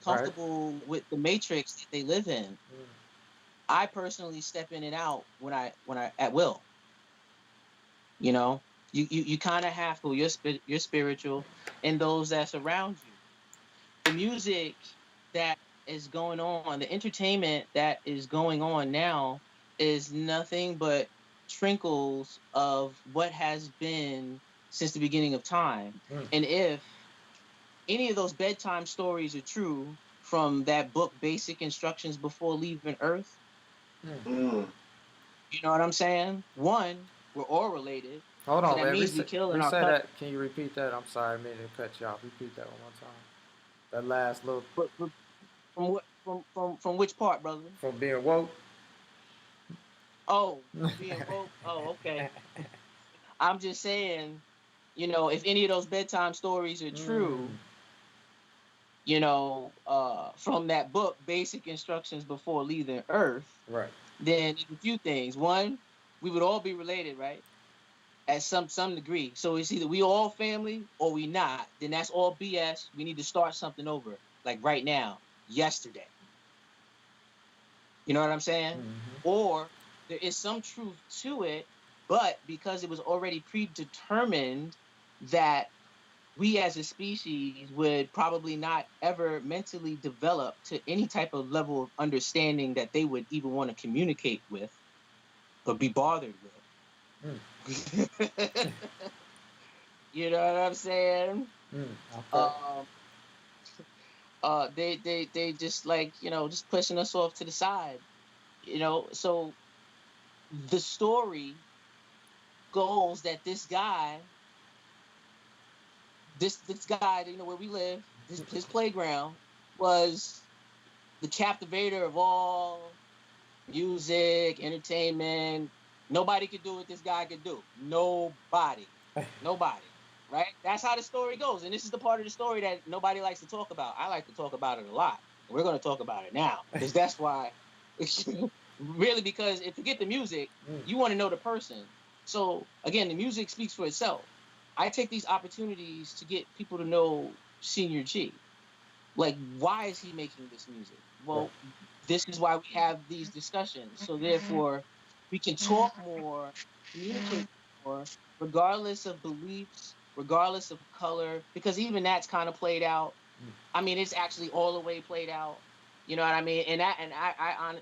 Right. comfortable with the matrix that they live in. Mm. I personally step in and out when I at will. You know, you kind of have to. Your spiritual and those that surround you. The music that is going on, the entertainment that is going on now, is nothing but trinkles of what has been since the beginning of time. Mm. And if any of those bedtime stories are true from that book, Basic Instructions Before Leaving Earth, Mm. Mm. you know what I'm saying? One, we're all related. Hold So on, that man. means we Reset, killing our reset cousins. that. Can you repeat that? I'm sorry, I made it cut you off. Repeat that one more time. That last little But from what from which part, brother? from being woke. Oh, from being woke. Oh, okay. I'm just saying, if any of those bedtime stories are Mm. true, from that book, Basic Instructions Before Leaving Earth, Right. then there's a few things. One, we would all be related, right? At some degree. So it's either we all family or we not. Then that's all BS. We need to start something over, like right now, yesterday. You know what I'm saying? Mm-hmm. Or there is some truth to it, but because it was already predetermined that we as a species would probably not ever mentally develop to any type of level of understanding that they would even want to communicate with or be bothered Mm. with. You know what I'm saying? Mm. Okay. Um, they just like, just pushing us off to the side. So the story goes that this guy, where we live, his playground was the captivator of all music, entertainment. Nobody could do what this guy could do. Nobody. Right? That's how the story goes. And this is the part of the story that nobody likes to talk about. I like to talk about it a lot. And we're going to talk about it now because that's why, really, because if you get the music, Mm. you want to know the person. So, again, the music speaks for itself. I take these opportunities to get people to know Senior G. Like, why is he making this music? Right. Well, this is why we have these discussions. So therefore, we can talk more, communicate more, regardless of beliefs, regardless of color, because even that's kind of played out. Mm. I mean, it's actually all the way played out. You know what I mean? And I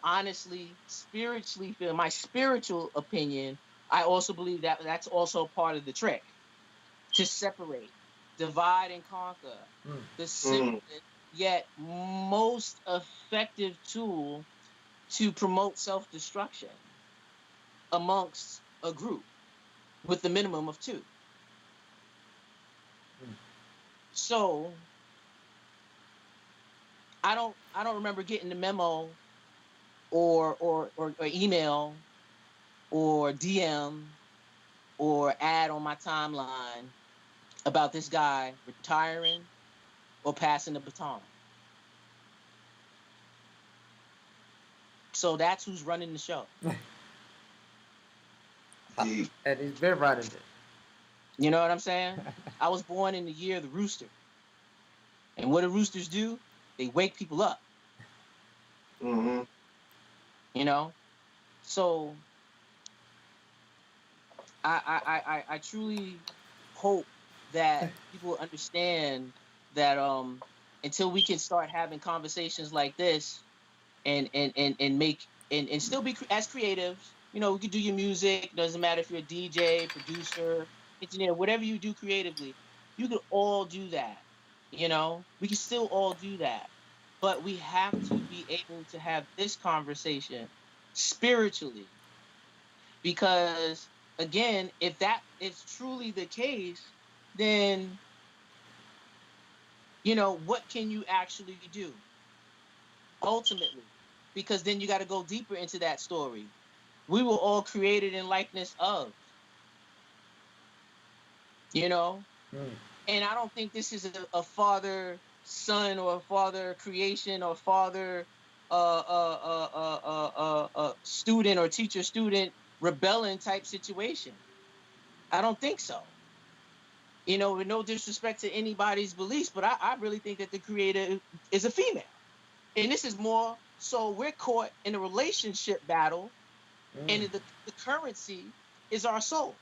honestly, spiritually feel, my spiritual opinion, I also believe that that's also part of the trick, to separate, divide, and conquer. Mm. The Mm. simplest yet most effective tool to promote self destruction amongst a group with the minimum of two. Mm. So I don't remember getting the memo or email or DM or ad on my timeline about this guy retiring or passing the baton. So that's who's running the show. Deep. And he's been running it. You know what I'm saying? I was born in the year of the rooster. And what do roosters do? They wake people up, Mm-hmm. you know? So I truly hope that people understand that until we can start having conversations like this and make and still be as creatives, we could do your music, doesn't matter if you're a DJ, producer, engineer, whatever you do creatively, you could all do that. We can still all do that, but we have to be able to have this conversation spiritually, because again, if that is truly the case, then what can you actually do ultimately? Because then you got to go deeper into that story. We were all created in likeness of, you know Mm. and I don't think this is a father son or a father creation or father student or teacher student rebellion type situation. I don't think so. You know, with no disrespect to anybody's beliefs, but I really think that the creator is a female. And this is more so we're caught in a relationship battle, and the currency is our souls.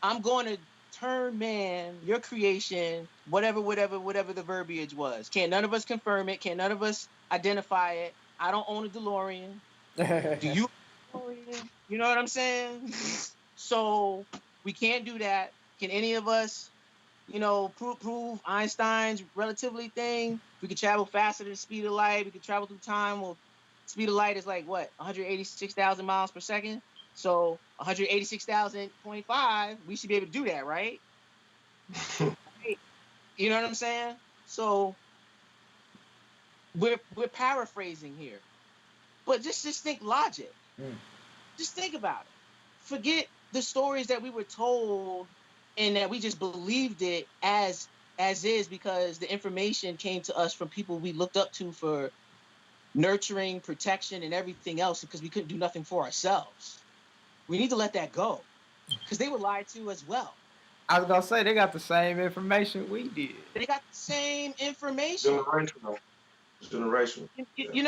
I'm going to turn man, your creation, whatever the verbiage was. Can't none of us confirm it. Can't none of us identify it. I don't own a DeLorean. Do you own a DeLorean? You know what I'm saying? So we can't do that. Can any of us, prove Einstein's relativity thing? We could travel faster than the speed of light. We could travel through time. Well, speed of light is like what, 186,000 miles per second. So 186,000.5, we should be able to do that, right? Right. You know what I'm saying? So we're paraphrasing here, but just think logic. Just think about it. Forget the stories that we were told and that we just believed it as is because the information came to us from people we looked up to for nurturing, protection, and everything else because we couldn't do nothing for ourselves. We need to let that go because they were lied to as well. I was gonna say they got the same information we did. They got the same information. Generational. Generational. Yeah. You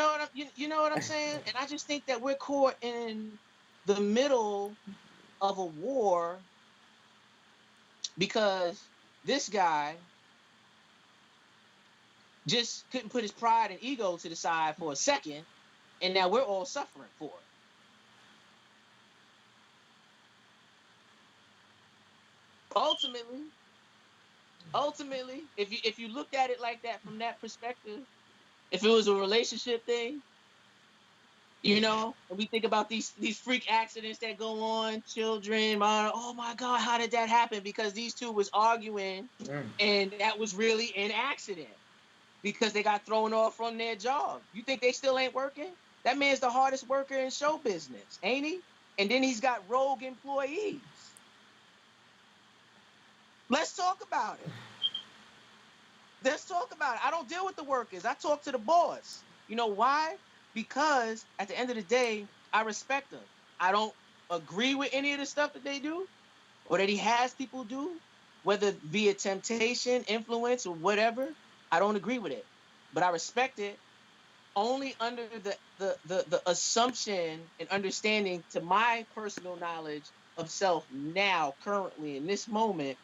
know what I'm saying? And I just think that we're caught in the middle of a war because this guy just couldn't put his pride and ego to the side for a second, and now we're all suffering for it. Ultimately, if you looked at it like that from that perspective, if it was a relationship thing, and we think about these freak accidents that go on, children, oh my God, how did that happen? Because these two was arguing, and that was really an accident because they got thrown off from their job. You think they still ain't working? That man's the hardest worker in show business, ain't he? And then he's got rogue employees. Let's talk about it. I don't deal with the workers. I talk to the boss. You know why? Because at the end of the day, I respect them. I don't agree with any of the stuff that they do or that he has people do, whether via temptation, influence, or whatever. I don't agree with it, but I respect it only under the assumption and understanding to my personal knowledge of self now, currently in this moment,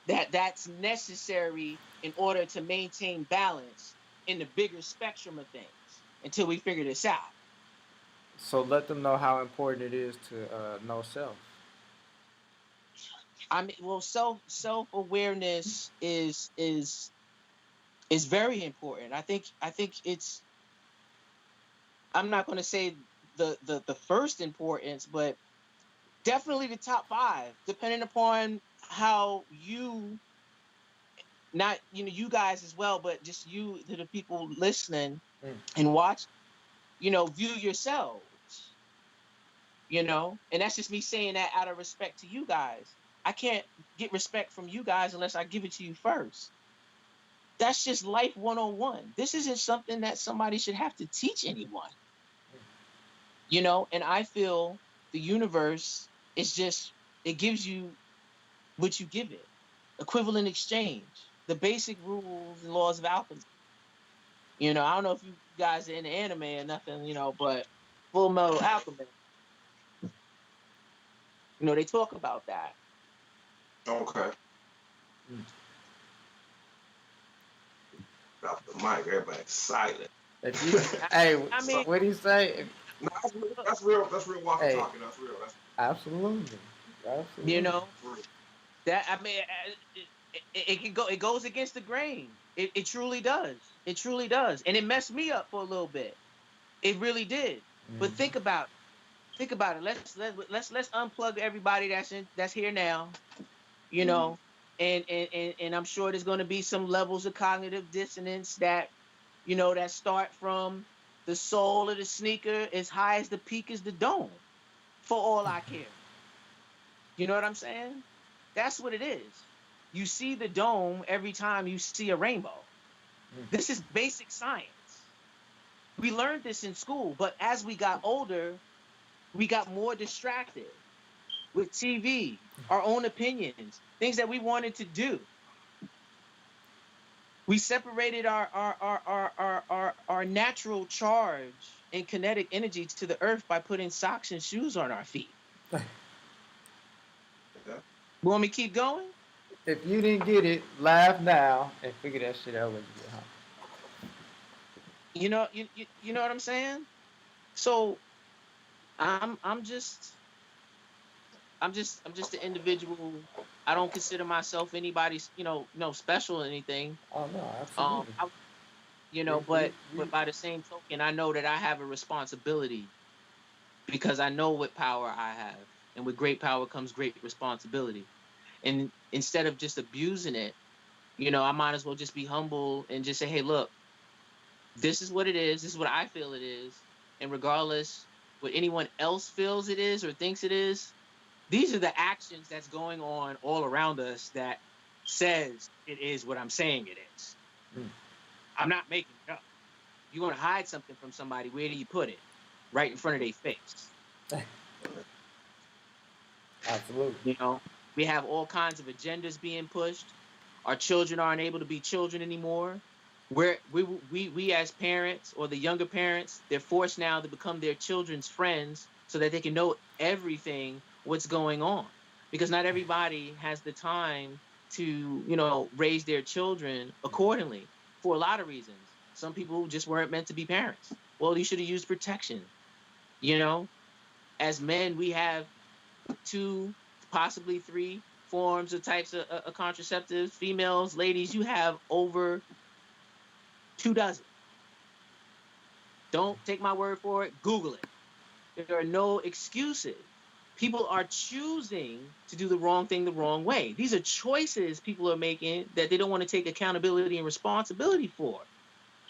that that's necessary in order to maintain balance in the bigger spectrum of things until we figure this out. So let them know how important it is to know self. I mean, well, self-awareness is very important. I think it's, I'm not going to say the first importance, but definitely the top 5, depending upon how you, not you guys as well, but just you, to the people listening and watch, view yourselves. And that's just me saying that out of respect to you guys. I can't get respect from you guys unless I give it to you first. That's just life 101. This isn't something that somebody should have to teach anyone. And I feel the universe is just, it gives you what you give it. Equivalent exchange, the basic rules and laws of alchemy. I don't know if you guys are into anime or nothing, but Full Metal Alchemist, they talk about that. Okay. Drop the mic, everybody's silent. Hey, what do you say? No, that's real. That's real walking talking. That's real. Absolutely. That, I mean, it goes against the grain. It truly does. It truly does, and it messed me up for a little bit. It really did. But think about it. Let's unplug everybody that's here now. And I'm sure there's going to be some levels of cognitive dissonance that that start from the sole of the sneaker as high as the peak is the dome, for all I care. You know what I'm saying? That's what it is. You see the dome every time you see a rainbow. This is basic science. We learned this in school, but as we got older, we got more distracted with TV, our own opinions, things that we wanted to do. We separated our natural charge and kinetic energy to the earth by putting socks and shoes on our feet. Yeah. You want me to keep going? If you didn't get it, laugh now and figure that shit out when you get home. You know what I'm saying? So I'm just I'm just an individual. I don't consider myself anybody's, no special or anything. Oh no, absolutely. I, We, we, we, but by the same token, I know that I have a responsibility because I know what power I have, and with great power comes great responsibility. And instead of just abusing it, I might as well just be humble and just say, hey, look, this is what it is. This is what I feel it is. And regardless what anyone else feels it is or thinks it is, these are the actions that's going on all around us that says it is what I'm saying it is. mm, I'm not making it up. You want to hide something from somebody, where do you put it? Right in front of their face. absolutely. We have all kinds of agendas being pushed. Our children aren't able to be children anymore. We as parents, or the younger parents, they're forced now to become their children's friends so that they can know everything what's going on, because not everybody has the time to raise their children accordingly for a lot of reasons. Some people just weren't meant to be parents. Well, you should have used protection. you know as men, we have two, possibly three forms of types of contraceptives. Females, ladies, you have over 2 dozen. Don't take my word for it. Google it. There are no excuses. People are choosing to do the wrong thing the wrong way. These are choices people are making that they don't want to take accountability and responsibility for.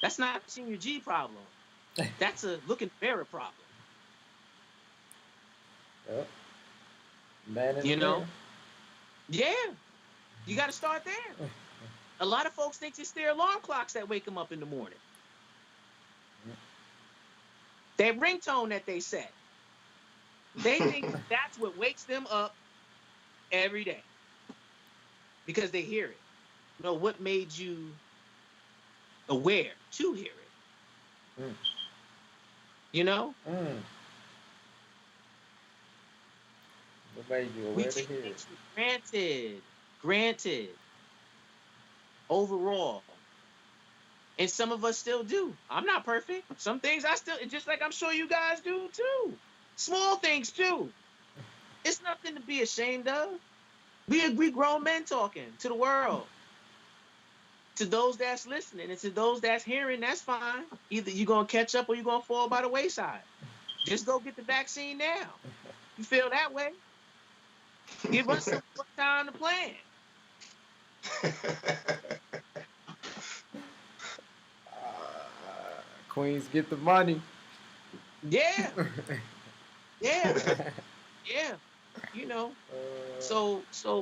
That's not a senior G problem. That's a look in the mirror problem. Yep. Man in the You mirror. know? Yeah, you got to start there. A lot of folks think it's their alarm clocks that wake them up in the morning. That ringtone that they set. They think that's what wakes them up every day because they hear it. No, what made you aware to hear it? Mm, You know? mm. What made you We aware to take hear it? things for granted, overall. And some of us still do. I'm not perfect. Some things I still, just like I'm sure you guys do too. Small things too. It's nothing to be ashamed of. We grown men talking to the world. To those that's listening and to those that's hearing, that's fine. Either you're gonna catch up or you're gonna fall by the wayside. Just go get the vaccine now. You feel that way? Give us some more time to plan. Queens get the money. Yeah, yeah, yeah. You know.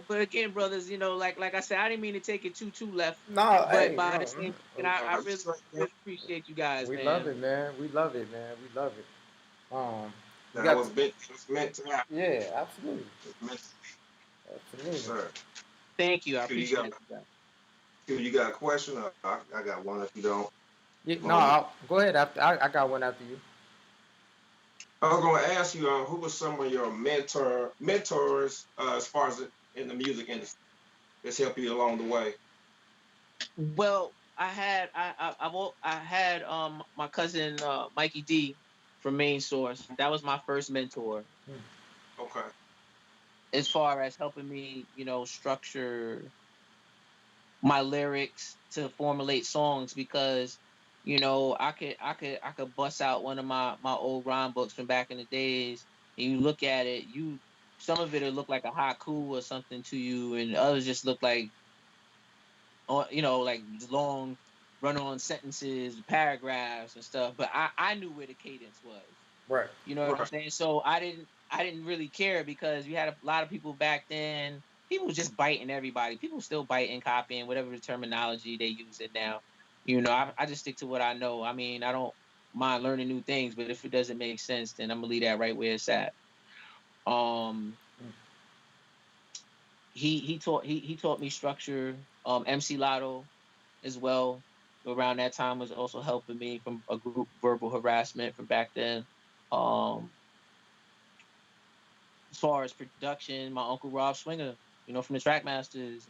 But again, brothers, like I said, I didn't mean to take it too left. No, But hey, by the no. same token, I really, really appreciate you guys, We love man. it, man. We love it, man. We love it. We That got was meant. It was meant to happen. yeah, absolutely, It was meant to be. absolutely. Sir, Thank you. I Q, appreciate it. You got a question? I got one. If you don't, Yeah, no, moment. go ahead. After I got one after you. I was going to ask you, who were some of your mentors, as far as in the music industry, that's helped you along the way? Well, I had my cousin Mikey D from Main Source. That was my first mentor Okay. as far as helping me, structure my lyrics to formulate songs, because I could bust out one of my old rhyme books from back in the days, and you look at it, some of it'll look like a haiku or something to you, and others just look like like long run-on sentences, paragraphs and stuff. But I knew where the cadence was. Right. You know what I'm Right. saying? So I didn't really care, because you had a lot of people back then. People was just biting everybody. People still biting, copying, whatever the terminology they use it now. I just stick to what I know. I mean, I don't mind learning new things, but if it doesn't make sense, then I'm gonna leave that right where it's at. Um, he taught me structure. MC Lotto. as well. Around that time was also helping me from a group verbal harassment from back then. Um, as far as production, my uncle Rob Swinger, from the Trackmasters,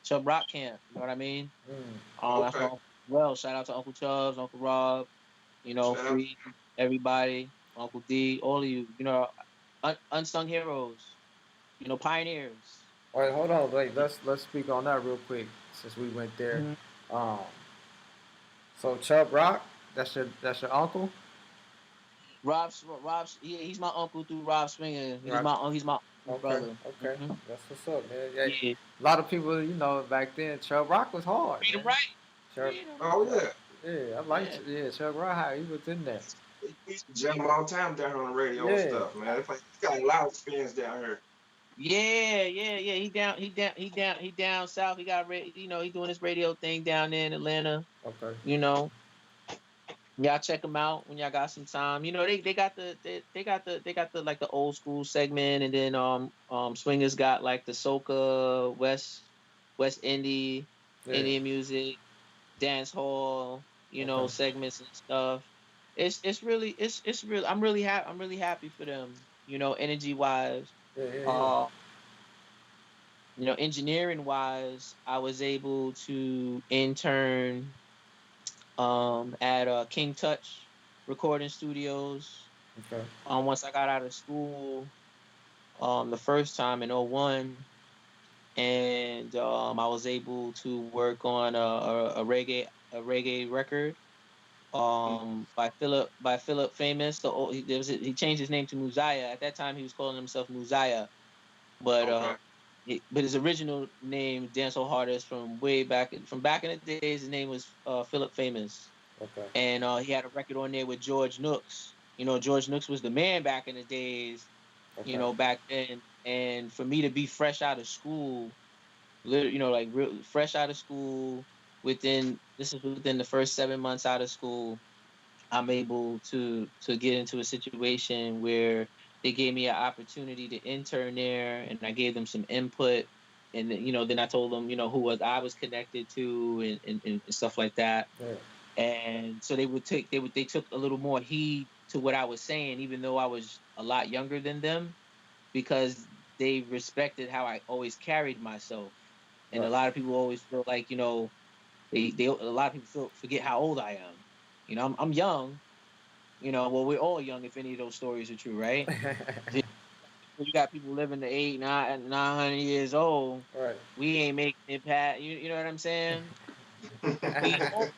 Chubb Rock Camp. You know what I mean? That's my Okay. uncle. Well, shout out to Uncle Chubbs, Uncle Rob, Shout out. Free, everybody, Uncle D, all of you. Unsung heroes. Pioneers. Wait, hold on. Wait, let's speak on that real quick since we went there. Mhm. Um, so Chubb Rock, that's your uncle, He's my uncle through Rob Swinger. He's right? my uncle's Okay, brother. okay, Hmm. that's what's up, man. Yeah, Yeah, a lot of people, back then, Chubb Rock was hard, read him man. right. Chubb, Read him. Oh yeah. yeah, I like, Yeah, yeah, Chubb Rock, how he was in there. He used to jam all the time down here on the radio and Yeah, stuff, man. It's like, he's got a lot of experience down here. yeah. He down south. He got he doing his radio thing down there in Atlanta. okay, You know, y'all check him out when y'all got some time. They got the like the old school segment, and then Swingers got like the soca West yeah, Indian music, dance hall, okay, segments and stuff. It's real. I'm really happy for them. Energy wise. yeah, yeah, yeah. Uh, engineering wise, I was able to intern at King Touch Recording Studios. Okay, Once I got out of school, the first time in '01, and I was able to work on a reggae record by Philip Famous. He changed his name to Muzaya. At that time, he was calling himself Muzaya, but Okay. his original name, dancehall artist from back in the days, his name was Philip Famous, okay, and he had a record on there with George Nooks. George Nooks was the man back in the days. okay, Back then, and for me to be fresh out of school, like real fresh out of school, this is within the first 7 months out of school, I'm able to get into a situation where they gave me an opportunity to intern there, and I gave them some input, and then I told them who I was connected to, and stuff like that, yeah, and so they took a little more heed to what I was saying, even though I was a lot younger than them, because they respected how I always carried myself, and a right. lot of people always feel like they a lot of people forget how old I am. I'm young. Well, we're all young if any of those stories are true, right? You got people living to 900 years old. Right. We ain't making it past. You know what I'm saying? We old.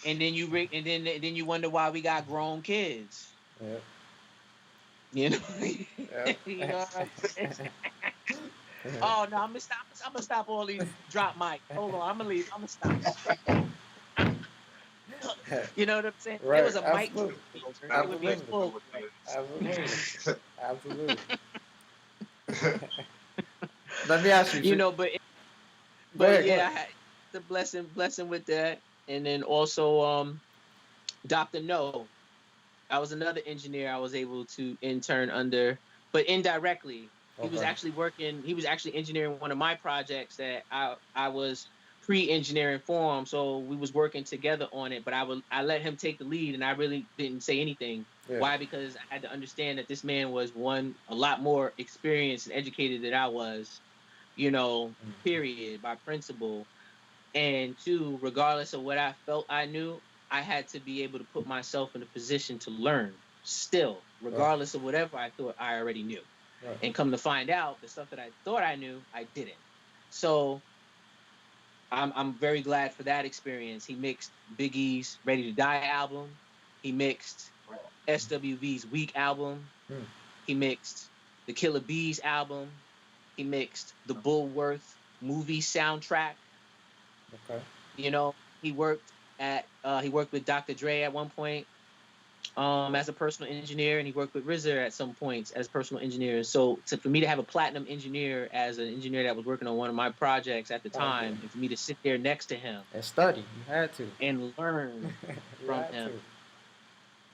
And then and then you wonder why we got grown kids. Yep. You know, Yep. you know what I'm saying? Oh no, I'm gonna stop. I'm gonna stop all these drop mic. Hold on, I'm gonna leave. I'm gonna stop. You know what I'm saying? It Right. was a mic Absolutely. takeover. It would be Absolutely. full. Absolutely. Absolutely. Let me ask you. But Go ahead. Go ahead. yeah, I had the blessing with that, and then also Dr. No. I was another engineer I was able to intern under, but indirectly. He was Okay. actually working. He was actually engineering one of my projects that I was pre-engineering for him. So we was working together on it. But I let him take the lead, and I really didn't say anything. Yeah. Why? Because I had to understand that this man was a lot more experienced and educated than I was. Period, by principle. And two, regardless of what I felt I knew, I had to be able to put myself in a position to learn still, Right. regardless of whatever I thought I already knew. Right. And come to find out, the stuff that I thought I knew, I didn't. So I'm very glad for that experience. He mixed Biggie's Ready to Die album. He mixed SWV's Weak album. Hmm. He mixed the Killer Bees album. He mixed the Bullworth movie soundtrack. Okay. He worked with Dr. Dre at one point as a personal engineer, and he worked with RZA at some points as personal engineers. So for me to have a platinum engineer as an engineer that was working on one of my projects at the Oh, yeah. time, and for me to sit there next to him And study. You had to. and learn You from had him, to.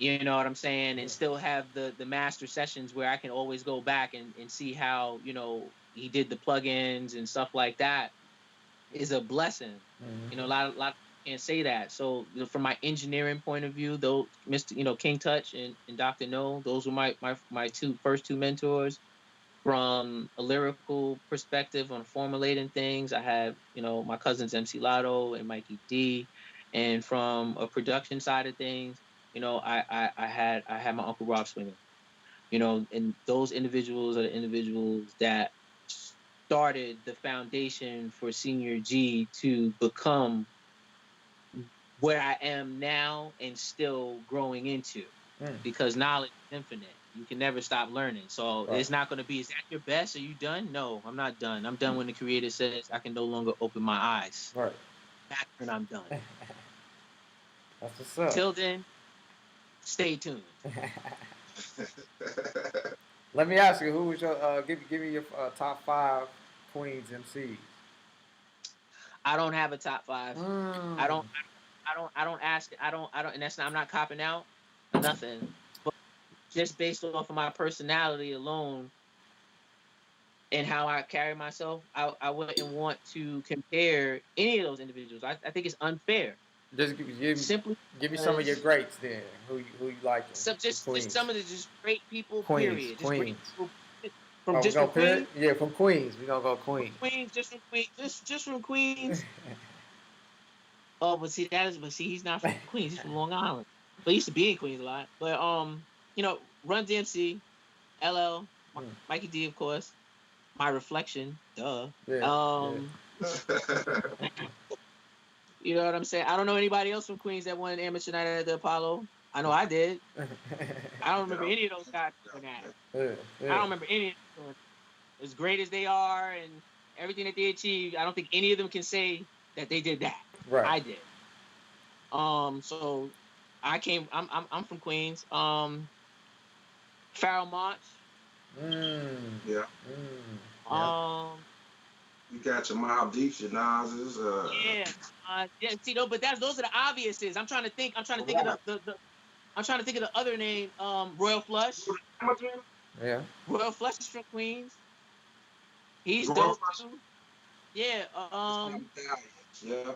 you know what I'm saying, Yeah. and still have the master sessions where I can always go back and see how he did the plugins and stuff like that. is a blessing. You know, a lot of can't say that. So from my engineering point of view, though, Mr. King Touch and Dr. No, those were my first two mentors. From a lyrical perspective on formulating things, I have my cousins MC Lotto and Mikey D, and from a production side of things, I had my uncle Rob Swinger. And those individuals are the individuals that started the foundation for Senior G to become where I am now and still growing into. Because knowledge is infinite. You can never stop learning. So It's not going to be, is that your best? Are you done? No, I'm not done. I'm done when the creator says I can no longer open my eyes. Right. That's when I'm done. That's what's up. Till then, stay tuned. Let me ask you, who was your give me your top 5 Queens MCs? I don't have a top 5. I don't ask. I don't. And that's not. I'm not copping out or nothing. But just based off of my personality alone and how I carry myself, I wouldn't want to compare any of those individuals. I think it's unfair. Just give me some of your greats then. Who you like? Just some of the just great people. Queens, period. Just Queens. From Queens. Yeah, from Queens. We gonna go Queens. Just from Queens. Just from Queens. But he's not from Queens. He's from Long Island. But he used to be in Queens a lot. But Run DMC, LL, Mikey D, of course. My Reflection, duh. Yeah. You know what I'm saying? I don't know anybody else from Queens that won an amateur night at the Apollo. I know I did. I don't remember any of those guys doing that. I don't remember any of them. As great as they are and everything that they achieved, I don't think any of them can say that they did that. Right. I did. So I'm from Queens. Pharoah Monch. Yeah. You got your Mobb Deeps, your Nas's. See, but those are the obviouses. I'm trying to think. I'm trying to think of I'm trying to think of the other name. Royal Flush. Yeah. Royal Flush is from Queens. He's dope too. Yeah. Yeah.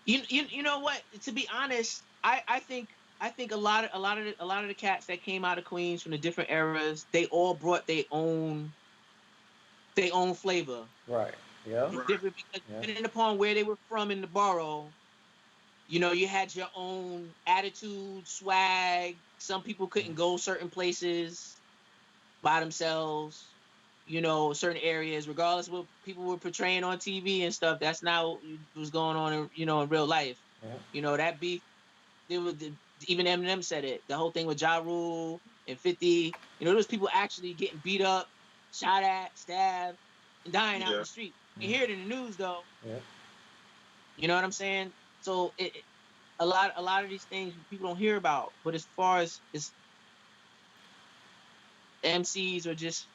You know what? To be honest, I think a lot of the cats that came out of Queens from the different eras, they all brought their own flavor. Right. Yeah. Different because depending upon where they were from in the borough, you had your own attitude, swag. Some people couldn't go certain places by themselves. Certain areas, regardless of what people were portraying on TV and stuff. That's not what was going on in real life. Yeah. That beef. Even Eminem said it. The whole thing with Ja Rule and 50. There was people actually getting beat up, shot at, stabbed, and dying out in the street. You hear it in the news though. Yeah. You know what I'm saying? So a lot of these things people don't hear about. But as far as MCs or just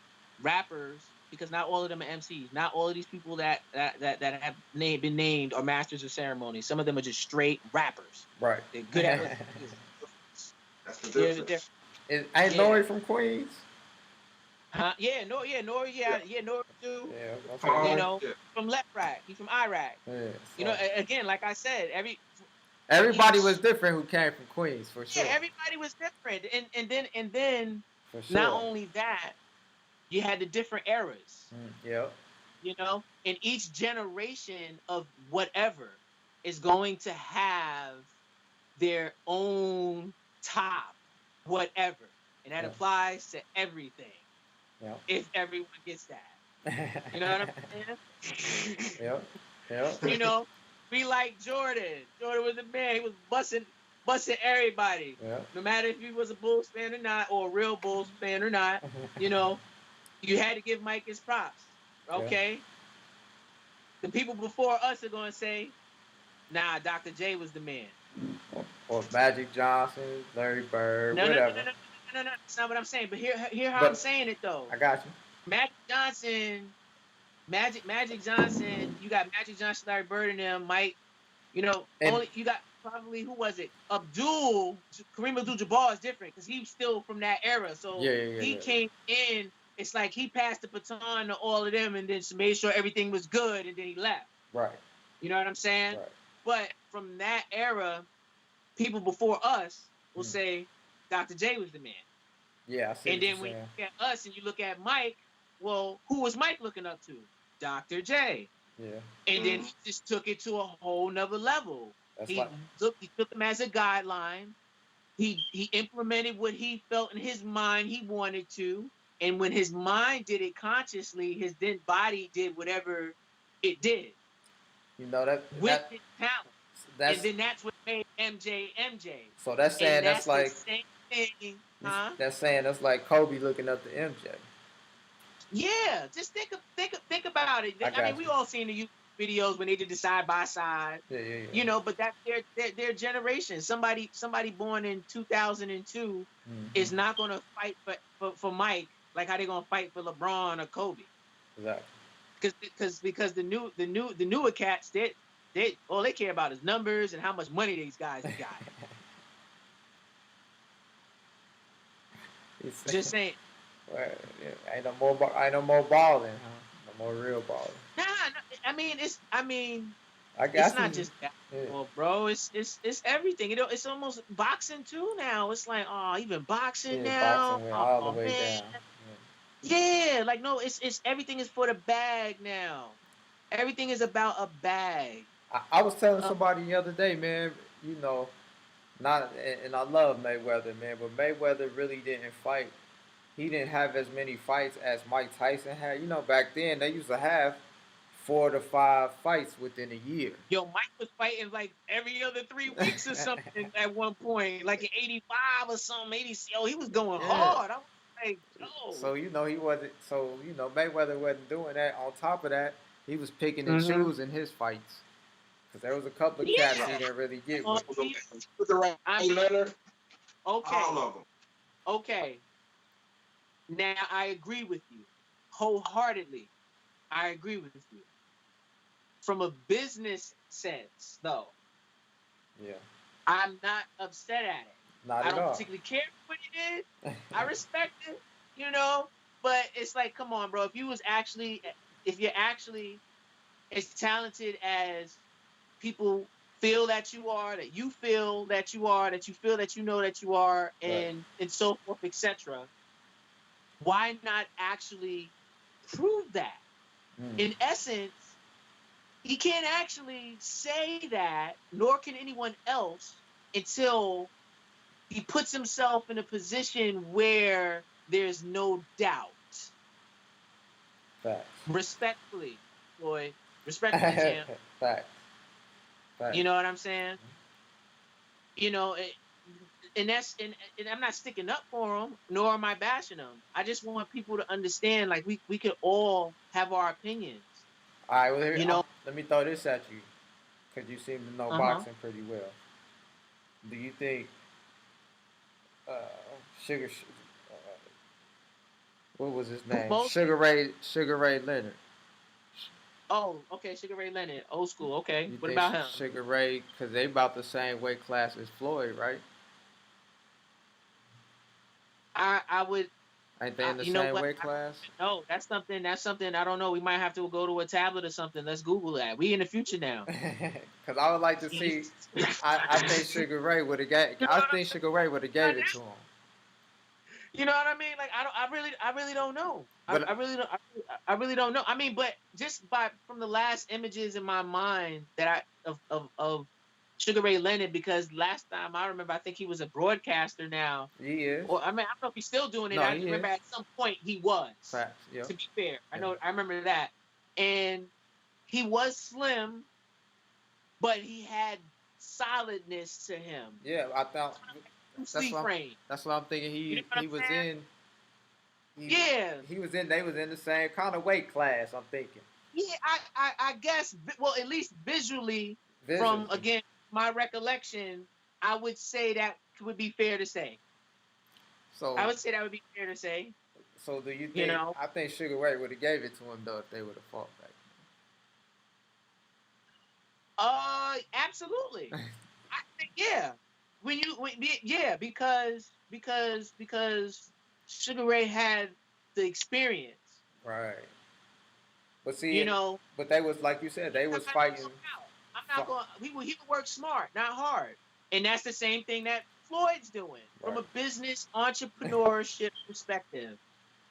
rappers, because not all of them are MCs. Not all of these people that have been named are masters of ceremony. Some of them are just straight rappers. Right. They're good at what they do. That's the difference. Ain't Nori from Queens? Huh? Yeah, Nori too. Yeah. From Left Rack. He's from Iraq. Yeah. Again, like I said, everybody was different who came from Queens for sure. Yeah, everybody was different, and then for sure. Not only that, you had the different eras. And each generation of whatever is going to have their own top whatever, and that applies to everything. If everyone gets that, you know what I'm saying? Yeah. We like Jordan. Jordan was the man. He was busting everybody. No matter if he was a Bulls fan or not, or a real Bulls fan or not. You had to give Mike his props. Okay. The people before us are going to say, nah, Dr. J was the man. Or Magic Johnson, Larry Bird, whatever. No, that's not what I'm saying. But hear how I'm saying it though. I got you. Magic Johnson, you got Magic Johnson, Larry Bird, and them, Mike. You got probably, who was it? Kareem Abdul-Jabbar is different because he's still from that era. So he came in it's like he passed the baton to all of them and then made sure everything was good and then he left. Right. You know what I'm saying? Right. But from that era, people before us will Hmm. say Dr. J was the man. Yeah, I see And what you're then when you saying. look at us and you look at Mike, well, who was Mike looking up to? Dr. J. Yeah, And then he just took it to a whole nother level. that's He like he took him as a guideline. He implemented what he felt in his mind he wanted to. And when his mind did it consciously, his then body did whatever it did you know that with that his talent. And that's then that's what made MJ MJ. so that's And saying that's that's the like same thing, huh? that's saying that's like Kobe looking up to MJ. Yeah, just think about it. I I mean, got we you. all seen the YouTube videos when they did the side by side, Yeah, yeah, you yeah. know. But that's their generation. Somebody born in 2002 Mm-hmm. is not going to fight for Mike like how they going to fight for LeBron or Kobe. Exactly. Because the newer cats they all they care about is numbers and how much money these guys got. It's, Just saying. well, yeah, ain't no more balling, huh? No more real balling. Nah, I mean I it's guess not he, just yeah, basketball, bro. It's everything. It's almost boxing too now. It's like, oh, even boxing yeah, now. boxing went all the Oh way man, down. yeah. Like no, it's everything is for the bag now. Everything is about a bag. I was telling Uh, somebody the other day, man. You know, not and I love Mayweather, man, but Mayweather really didn't fight. He didn't have as many fights as Mike Tyson had. You know, back then they used to have 4 to 5 fights within a year. Yo, Mike was fighting like every other 3 weeks or something at one point, like in '85 or something. Yo, he was going Yeah. hard. I was like, yo. So you know he wasn't. So you know Mayweather wasn't doing that. On top of that, he was picking and Mm-hmm. choosing his fights because there was a couple of cats he Yeah. didn't really get Uh, with. he- With the right I mean, letter, all okay, of them. okay. Now I agree with you wholeheartedly. I agree with you. From a business sense, though, Yeah, I'm not upset at it. not I at don't all. particularly care what he did. I respect it, you know, but it's like, come on, bro. If you're actually as talented as people feel that you are, that you feel that you are, that you feel that you know that you are, Right. and so forth, etc. Why not actually prove that? Mm. In essence, he can't actually say that, nor can anyone else, until he puts himself in a position where there's no doubt. Facts. Respectfully, Floyd. Respectfully, champ. Facts. Facts. You know what I'm saying? You know, and I'm not sticking up for him, nor am I bashing him. I just want people to understand, like we could all have our opinions. All right. Well, You know. let me throw this at you because you seem to know Uh-huh. boxing pretty well. Do you think uh, Sugar? Uh, what was his name? Mostly. Sugar Ray Leonard. Oh, okay. Sugar Ray Leonard, old school. Okay. You What think about him? Sugar Ray? Because they about the same weight class as Floyd, right? I would. Ain't they in the You know same what? weight I don't class? even know. That's something I don't know. We might have to go to a tablet or something. Let's Google that. We in the future now. Because I would like to see. I think Sugar Ray would have gave. You know I what I'm think Sugar Ray would have saying? gave it to him. You know what I mean? Like I really don't know. But I really don't know. I mean, but just from the last images in my mind that of Sugar Ray Leonard, because last time I remember, I think he was a broadcaster now. he is. Or I mean, I don't know if he's still doing it. No, I he remember is. at some point he was. Facts. Yep. To be fair, Yeah. I remember that, and he was slim, but he had solidness to him. Yeah. I thought that's Sleep what I'm, frame. that's what I'm thinking. You know what He I'm was saying? in. Yeah. He was in. They was in the same kind of weight class. I'm thinking. Yeah, I guess, well, at least visually, Visually. from, again, my recollection, I would say that would be fair to say. I So would say that would be fair to say, so do you you think? know. I think Sugar Ray would have gave it to him though if they would have fought back. Absolutely. I think, yeah. Yeah, because Sugar Ray had the experience. Right. But see, You know, but they was like you said, he's they not was gonna help fighting. out. I'm not going. He would work smart, not hard. And that's the same thing that Floyd's doing from Right. a business entrepreneurship perspective.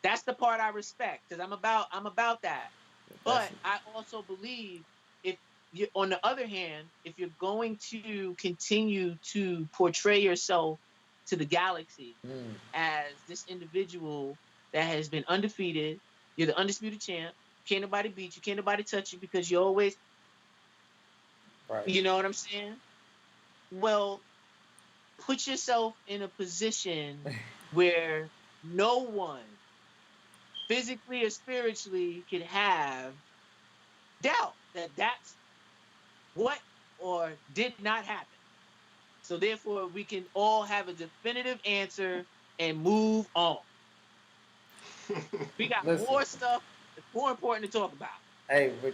That's the part I respect because I'm about that. That's But I also believe if you, on the other hand, if you're going to continue to portray yourself to the galaxy mm, as this individual that has been undefeated, you're the undisputed champ. Can't nobody beat you. Can't nobody touch you because you always, right. you know what I'm saying? Well, put yourself in a position where no one, physically or spiritually, can have doubt that that's what or did not happen. So therefore, we can all have a definitive answer and move on. We got Listen, more stuff that's more important to talk about. hey, but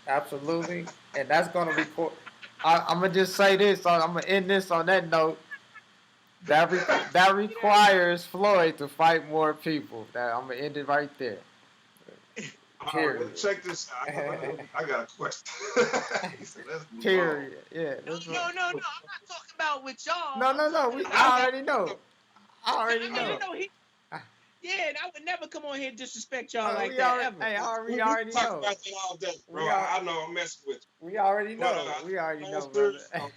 absolutely, and that's gonna record. I'm gonna just say this. I'm gonna end this on that note. That requires Floyd to fight more people. That I'm gonna end it right there. All right, well, Period. check this out. I got a question. He said, let's move on. Period. Yeah. That's No, what. no, no, no. I'm not talking about with y'all. No, I'm no, no. talking about. I already know. I already I mean, know. yeah, and I would never come on here and disrespect y'all like We that already. ever. Hey, We we already talk know. about that all day, bro. We are. I know I'm messing with We already you. But know. We already on know, brother. serious note,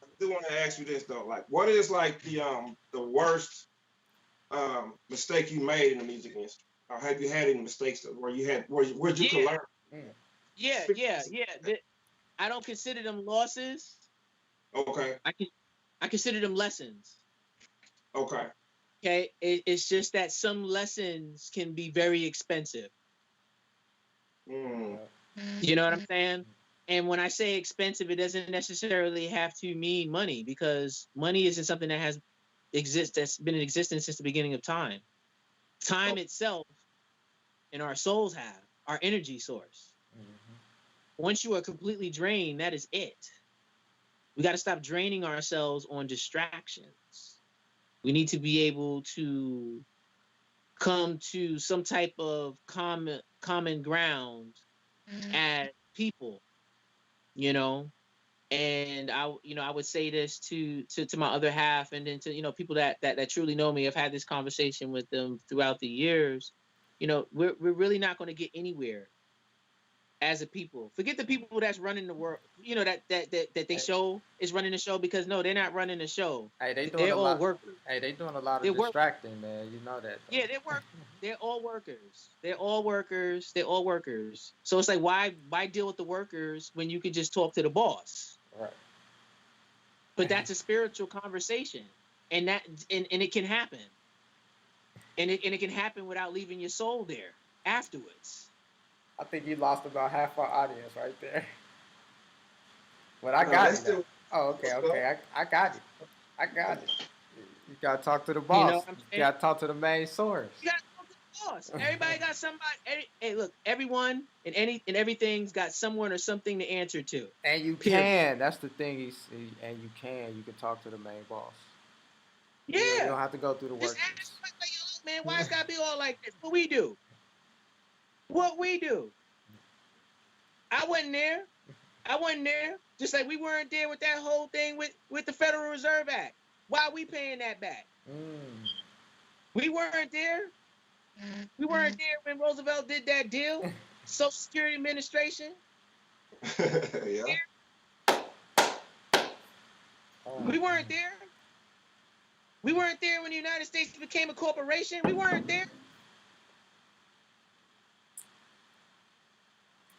I do want to ask you this though. Like, what is like the worst mistake you made in the music industry? Or have you had any mistakes where you had where you can Yeah, learn? Mm, yeah, yeah, yeah. I don't consider them losses. Okay, I consider them lessons. okay. Okay, it's just that some lessons can be very expensive. Mm. You know what I'm saying? And when I say expensive, it doesn't necessarily have to mean money because money isn't something that that's been in existence since the beginning of time. Oh, Time itself and our souls have our energy source. mhm. Once you are completely drained, that is it. We got to stop draining ourselves on distractions. We need to be able to come to some type of common ground as people, you know. And I would say this to my other half, and then to people that truly know me. I've had this conversation with them throughout the years. We're really not going to get anywhere as a people. Forget the people that's running the world. That they Hey, show is running the show because no, they're not running the show. hey, they doing They're a all lot. workers. Hey, they doing a lot of They're work. distracting, man. You know that Yeah, they're work. They're all workers. They're all workers. They're all workers. So it's like why deal with the workers when you could just talk to the boss? though. Right. But that's a spiritual conversation, and and it can happen, and it can happen without leaving your soul there afterwards. I think you lost about half our audience right there. But I no, got they it though. still Oh, okay, stuff. okay. I got it. I got it. You gotta talk to the You know boss. what I'm You saying? gotta talk to the main source. You gotta talk to the boss. Everybody got somebody. Hey, look, everyone and everything's got someone or something to answer to. And you Period. can. That's the thing. And you can. You can talk to the main boss. You Yeah. don't have to go through the Just workers. ask like, yo, look, man, why it's gotta be all like this? What we do? What we do? I wasn't there. I wasn't there. Just like we weren't there with that whole thing with the Federal Reserve Act. Why are we paying that back? Mm. We weren't there. We weren't there when Roosevelt did that deal. Social Security Administration. Yeah. We weren't there. We weren't there when the United States became a corporation. We weren't there.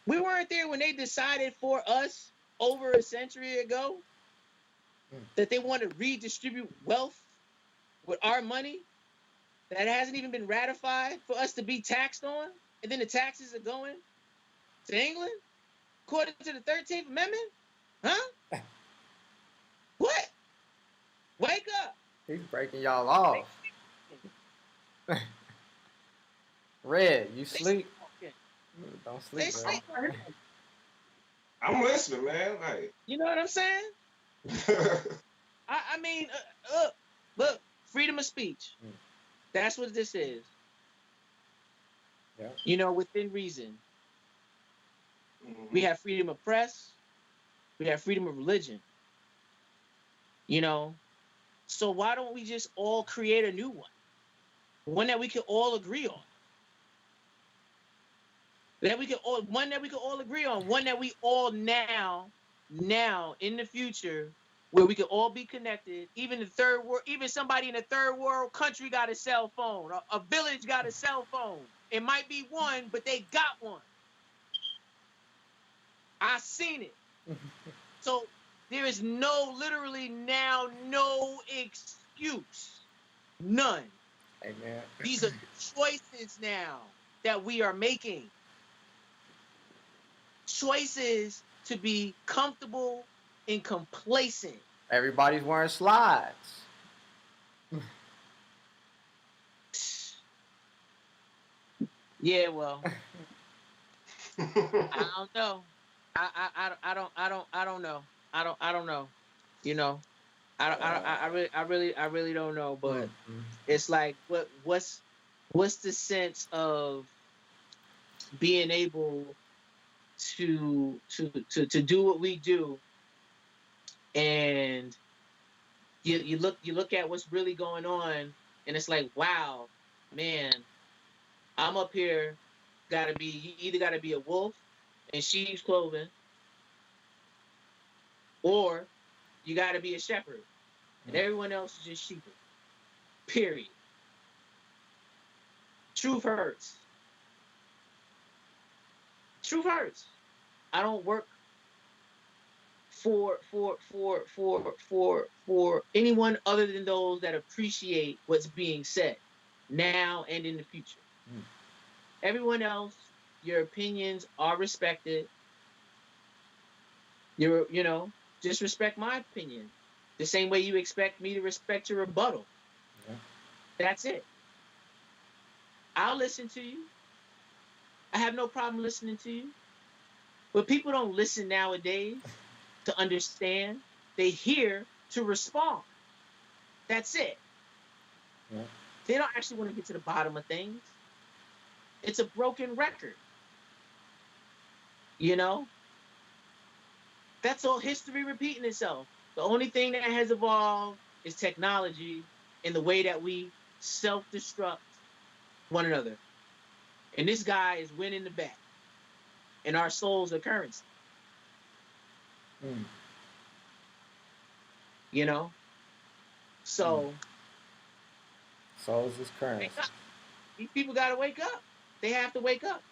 We weren't there when they decided for us over a century ago Mm. that they want to redistribute wealth with our money that hasn't even been ratified for us to be taxed on. And then the taxes are going to England according to the 13th Amendment? Huh? What? Wake up. He's breaking y'all off. Red, you They sleep? talking. Don't They sleep, sleep. man. I'm listening, man. Like, You know what I'm saying? I mean, look, freedom of speech. Mm. That's what this is. Yeah. Within reason. We Mm-hmm. have freedom of press, we have freedom of religion, you know. So why don't we just all create a new one that we can all agree on, one that we can all agree on, one that we all now in the future, where we can all be connected. Even the third world, even somebody in a third world country got a cell phone. A village got a cell phone. It might be one, but they got one. I seen it. So there is literally now no excuse, none. Hey man. These are the choices now that we are making. Choices to be comfortable and complacent. Everybody's wearing slides. Yeah, well, I don't know. I don't know. I don't know. You know, I really don't know. But Mm-hmm. it's like, what's the sense of being able to do what we do, and you look at what's really going on, and it's like, wow, man, I'm up here, you either gotta be a wolf in sheep's clothing, or you gotta be a shepherd, and everyone else is just sheep. Period. Truth hurts. Truth hurts. I don't work for anyone other than those that appreciate what's being said now and in the future. Mm. Everyone else, your opinions are respected. Just respect my opinion. The same way you expect me to respect your rebuttal. Yeah. That's it. I'll listen to you. I have no problem listening to you. But people don't listen nowadays to understand. They hear to respond. That's it. Yeah. They don't actually want to get to the bottom of things. It's a broken record. You know, that's all history repeating itself. The only thing that has evolved is technology and the way that we self destruct one another. And this guy is winning the bet, and our souls are currency. Mm. You know, Mm. so Souls is currency. wake up. These people got to wake up. They have to wake up.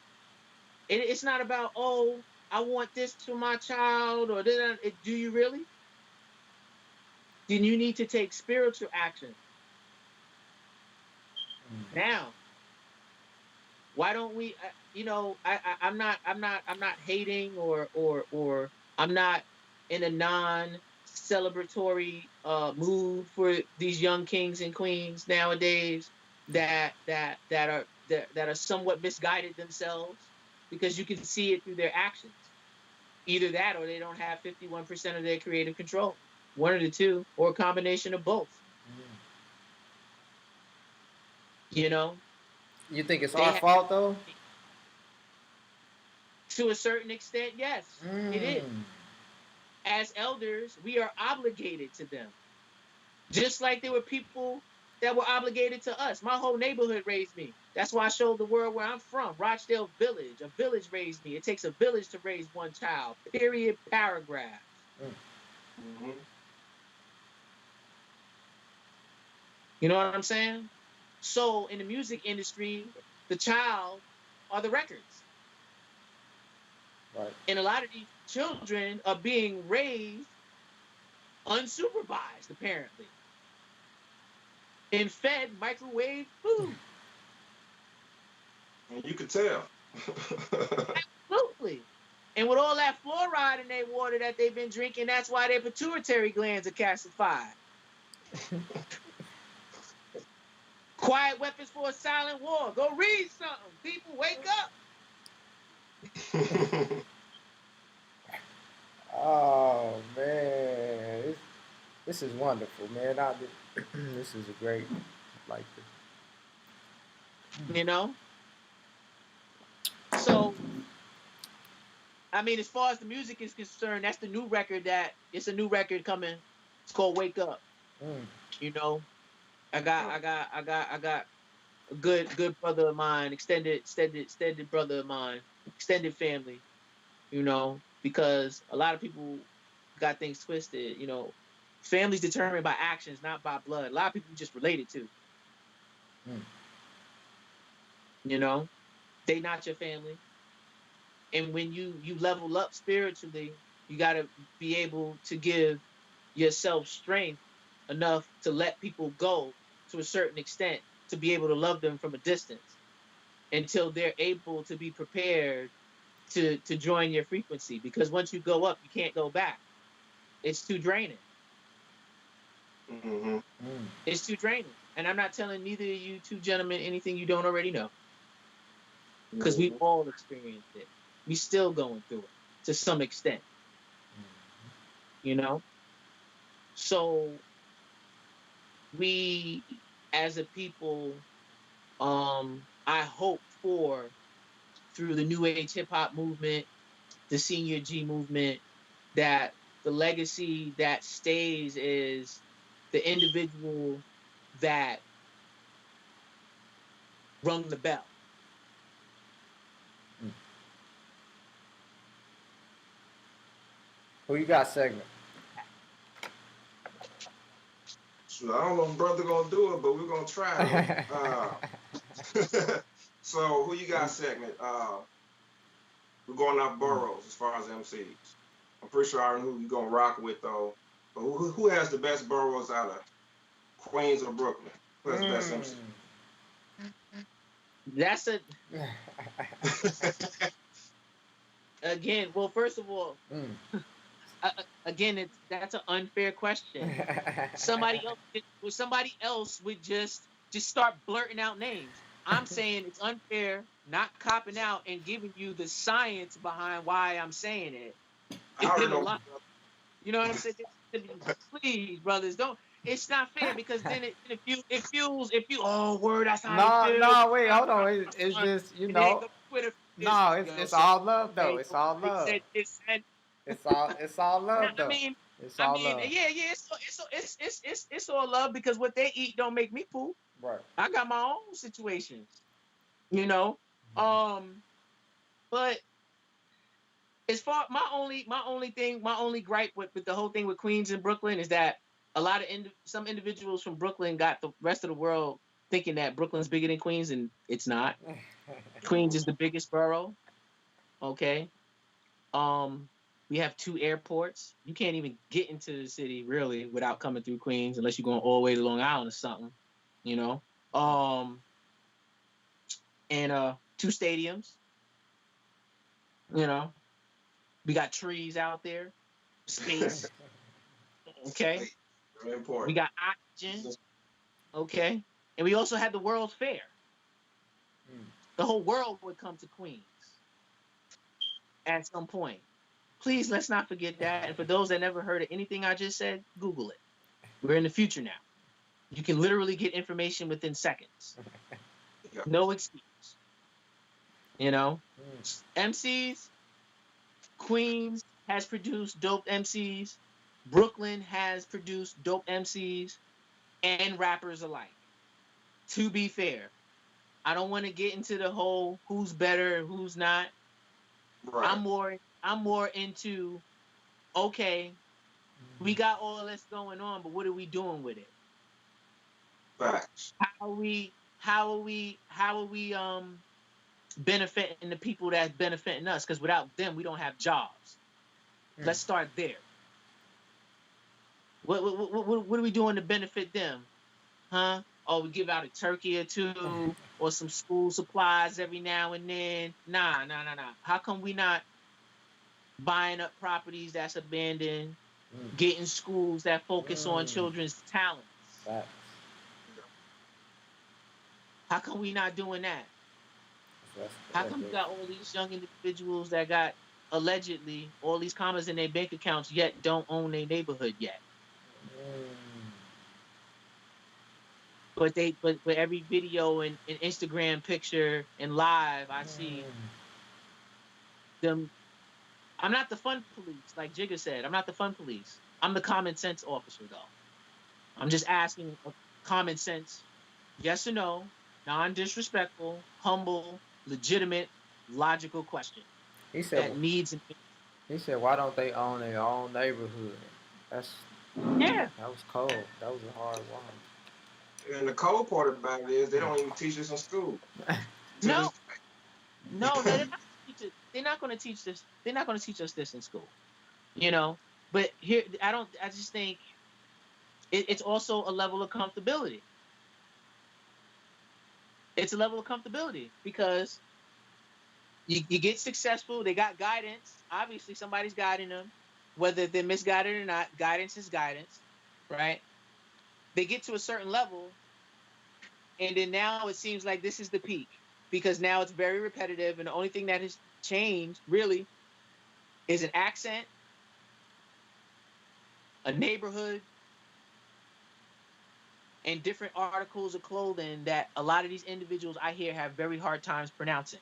It's not about, oh, I want this for my child, or do you really? Then you need to take spiritual action Mm. now. Why don't we? I'm not hating, or I'm not in a non-celebratory mood for these young kings and queens nowadays that are somewhat misguided themselves, because you can see it through their actions. Either that, or they don't have 51% of their creative control. One of the two, or a combination of both. Mm. You know, You think it's they our have, fault though? to a certain extent, yes, it is. Mm. As elders, we are obligated to them, just like there were people that were obligated to us. My whole neighborhood raised me. That's why I showed the world where I'm from. Rochdale Village. A village raised me. It takes a village to raise one child. Period. Paragraph. Mm. Mm-hmm. You know what I'm saying? So in the music industry, the child are the records. Right. And a lot of these children are being raised unsupervised, apparently, and fed microwave food. And you could tell. Absolutely. And with all that fluoride in their water that they've been drinking, that's why their pituitary glands are calcified. Quiet weapons for a silent war. Go read something. People, wake up. Oh man, this is wonderful, man. This is a great, like You know? So, I mean, as far as the music is concerned, that's the new record that it's a new record coming. It's called Wake Up. Mm. You know, I got a good brother of mine, extended brother of mine, extended family. You know, because a lot of people got things twisted. You know, family's determined by actions, not by blood. A lot of people just related to. Mm. You know, they not your family. And when you level up spiritually, you got to be able to give yourself strength enough to let people go to a certain extent to be able to love them from a distance until they're able to be prepared to join your frequency, because once you go up you can't go back. It's too draining. Mm-hmm. Mm. It's too draining, and I'm not telling neither of you two gentlemen anything you don't already know, because we've Mm-hmm. all experienced it. We still going through it to some extent, you know. So we as a people, I hope for, through the new age hip hop movement, the senior G movement, that the legacy that stays is the individual that rung the bell. Mm. Who you got segment? So I don't know if brother gonna do it, but we're gonna try though. So who you got segment? We're going off Mm. boroughs as far as MCs. I'm pretty sure I know who you're gonna rock with though. But who has the best boroughs out of Queens or Brooklyn? Who has the best MC? That's a again. Well, first of all, Mm. again, that's an unfair question. Somebody else would just start blurting out names. I'm saying it's unfair, not copping out and giving you the science behind why I'm saying it. I already In a know. lot, you know what I'm saying? Please, brothers, don't. It's not fair, because then it fuels if you, oh word, that's how they No, feel. no, wait, hold on. It's just And then go to Twitter this no, week, it's yo, it's said, all love though. okay, It's all nobody love. said this and It's all love I though. mean, It's I all mean, love. yeah, yeah, it's all love, because what they eat don't make me poop. Right. I got my own situations, you know. Um, but as far my only gripe with the whole thing with Queens and Brooklyn is that a lot of some individuals from Brooklyn got the rest of the world thinking that Brooklyn's bigger than Queens, and it's not. Queens is the biggest borough. Okay. Um, we have two airports. You can't even get into the city really without coming through Queens, unless you're going all the way to Long Island or something, you know. And two stadiums, you know. We got trees out there, space, okay. Space, very We important. got oxygen, okay. And we also had the World's Fair. Mm. The whole world would come to Queens at some point. Please, let's not forget that. And for those that never heard of anything I just said, Google it. We're in the future now. You can literally get information within seconds. Yeah. No excuse. You know, Mm. MCs, Queens has produced dope MCs. Brooklyn has produced dope MCs and rappers alike. To be fair, I don't want to get into the whole who's better and who's not. Right. I'm more into, okay, we got all this going on, but what are we doing with it? Facts. How are we benefiting the people that's benefiting us? Because without them, we don't have jobs. Mm. Let's start there. What are we doing to benefit them? Huh? Oh, we give out a turkey or two or some school supplies every now and then. Nah, nah, nah, nah. How come we not buying up properties that's abandoned, Mm. getting schools that focus on Mm. children's talents? Facts. How come we not doing that? That's, How that's come you big. got all these young individuals that got allegedly all these commas in their bank accounts yet don't own their neighborhood yet? Mm. But every video and Instagram picture and live I see Mm. them. I'm not the fun police, like Jigga said. I'm not the fun police. I'm the common sense officer, though. I'm just asking a common sense, yes or no, non-disrespectful, humble, legitimate, logical question He said, that needs an he said, why don't they own their own neighborhood? That's yeah. that was cold. That was a hard one. And the cold part about it is they don't even teach this in school to No, this no, day. they're not. They're not going to teach this. They're not going to teach us this in school. You know, but here, I don't. I just think it's also a level of comfortability. It's a level of comfortability because you get successful. They got guidance. Obviously, somebody's guiding them, whether they're misguided or not. Guidance is guidance, right? They get to a certain level, and then now it seems like this is the peak because now it's very repetitive, and the only thing that has changed really is an accent, a neighborhood, and different articles of clothing that a lot of these individuals I hear have very hard times pronouncing.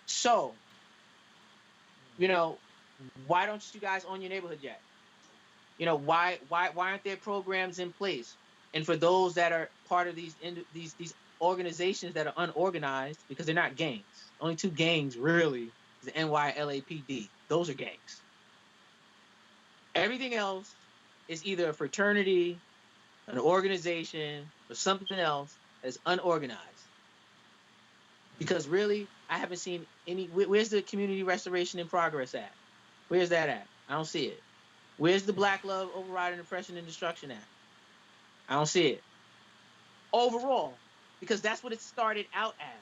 So, you know, why don't you guys own your neighborhood yet? You know, why aren't there programs in place? And for those that are part of these organizations that are unorganized because they're not gangs. Only two gangs really is the NYLAPD. Those are gangs. Everything else is either a fraternity, an organization, or something else that's unorganized. Because really, I haven't seen any. Where's the community restoration in progress at? Where's that at? I don't see it. Where's the Black Love Overriding Oppression and Destruction at? I don't see it. Overall, because that's what it started out as.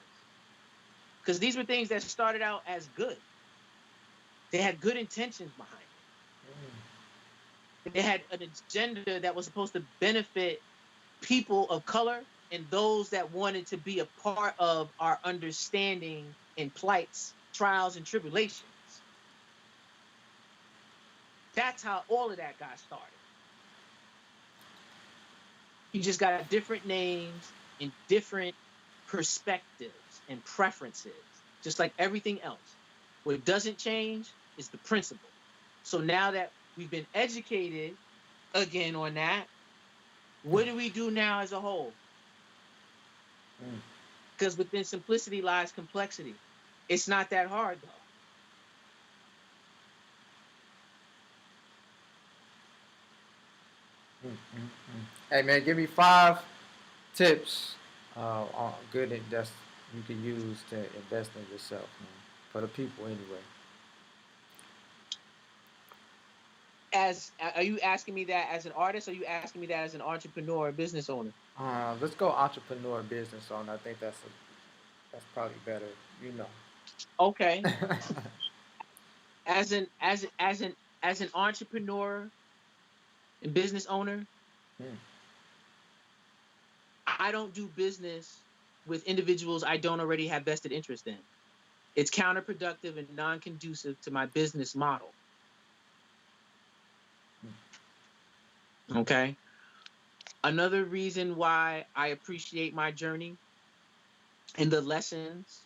Because these were things that started out as good. They had good intentions behind it. They had an agenda that was supposed to benefit people of color and those that wanted to be a part of our understanding and plights, trials, and tribulations. That's how all of that got started. You just got different names and different perspectives and preferences, just like everything else. What doesn't change is the principle. So now that we've been educated again on that, what do we do now as a whole? Because within simplicity lies complexity. It's not that hard though. Hey man, give me 5 tips on good invest you can use to invest in yourself, man. For the people anyway. As are you asking me that as an artist, or are you asking me that as an entrepreneur or business owner? Let's go entrepreneur business owner. I think that's probably better. You know. Okay. As an entrepreneur and business owner, Hmm. I don't do business with individuals I don't already have vested interest in. It's counterproductive and non-conducive to my business model. Okay. Another reason why I appreciate my journey and the lessons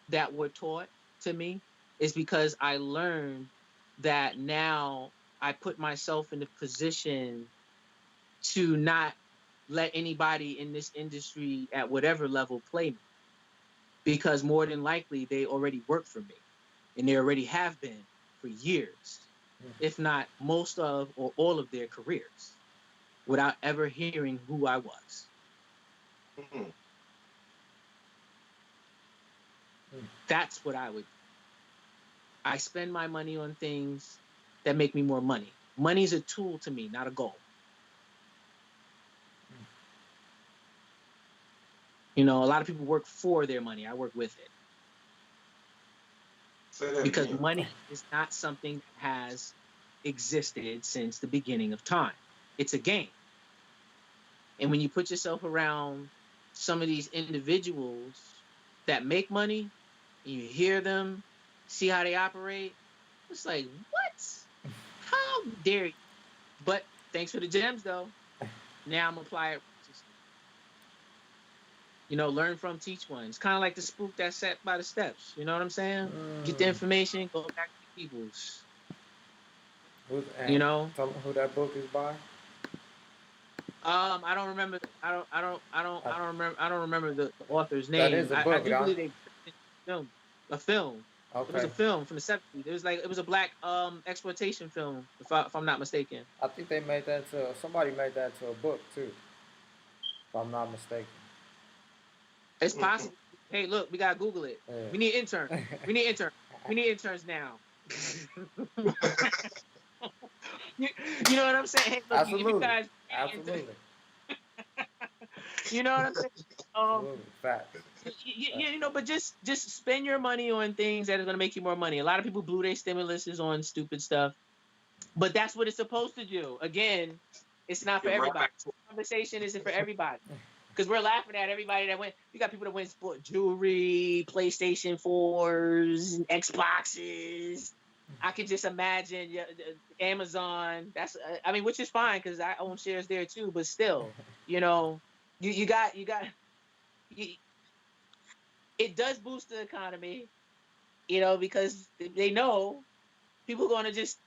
that were taught to me is because I learned that now I put myself in a position to not let anybody in this industry at whatever level play me, because more than likely they already work for me and they already have been for years, if not most of or all of their careers, without ever hearing who I was. Mm. That's what I would do. I spend my money on things that make me more money. Money is a tool to me, not a goal. You know, a lot of people work for their money. I work with it Say that because again. money is not something that has existed since the beginning of time. It's a game. And when you put yourself around some of these individuals that make money and you hear them, see how they operate, it's like, what? How dare you? But thanks for the gems, though. Now I'm applying it righteously. Learn from, teach one. It's kind of like the spook that sat by the steps. You know what I'm saying? Get the Mm. information, go back to the peoples. Who's, You and know. tell them who that book is by. I don't remember. I, I don't remember. I don't remember the author's that name. is a I book, do huh? believe they film a film. It was a Okay. film from the 70s. It was a black exploitation film, if I'm not mistaken. I think they made that to somebody made that to a book too, if I'm not mistaken. It's possible. Hey, look, we gotta Google it. We need intern. Yeah. We need intern. We need interns now. you, you know what I'm saying? Hey, look, if you Absolutely. guys, Absolutely. you know what I'm saying? Um, Absolutely. Facts. Facts. but just spend your money on things that are gonna make you more money. A lot of people blew their stimuluses on stupid stuff, but that's what it's supposed to do. Again, it's not for Get right everybody. back to Conversation isn't for everybody. Because we're laughing at everybody that went. You got people that went sport jewelry, PlayStation 4s, Xboxes. I can just imagine Amazon. I mean, which is fine because I own shares there too. But still, you know, you got you, it does boost the economy. Because they know people are going to just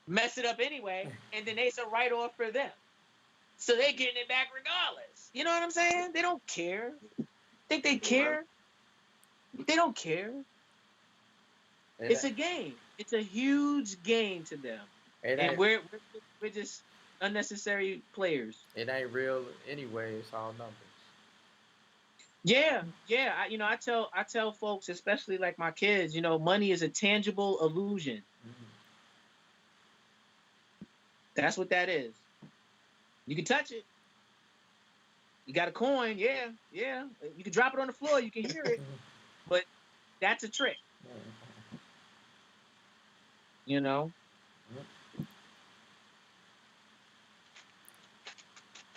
mess it up anyway, and then it's a write off for them. So they're getting it back regardless. You know what I'm saying? They don't care. Think they it. Right. care? They don't care. It, It's a game. It's a huge game to them, it and ain't we're just unnecessary players. it ain't real anyway. It's all numbers. Yeah, yeah. I tell folks, especially like my kids, money is a tangible illusion. Mm. That's what that is. You can touch it. You got a coin, yeah, yeah. You can drop it on the floor. You can hear it, but that's a trick. You know.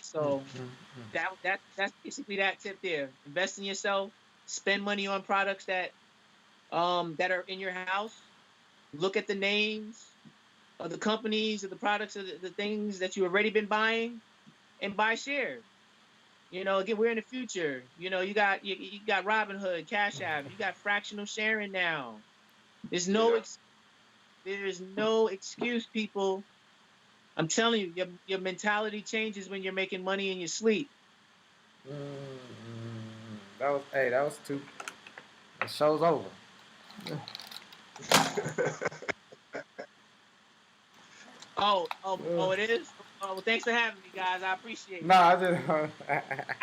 So that's basically that tip there. Invest in yourself. Spend money on products that are in your house. Look at the names of the companies of the products of the things that you already been buying and buy shares. Again, we're in the future. You got Robinhood, Cash App. You got fractional sharing now. There's no Yeah. ex- there's no excuse, people. I'm telling you, your mentality changes when you're making money in your sleep. That was too. The show's over. Oh, it is. Oh, well, thanks for having me, guys. I appreciate No, it. I just.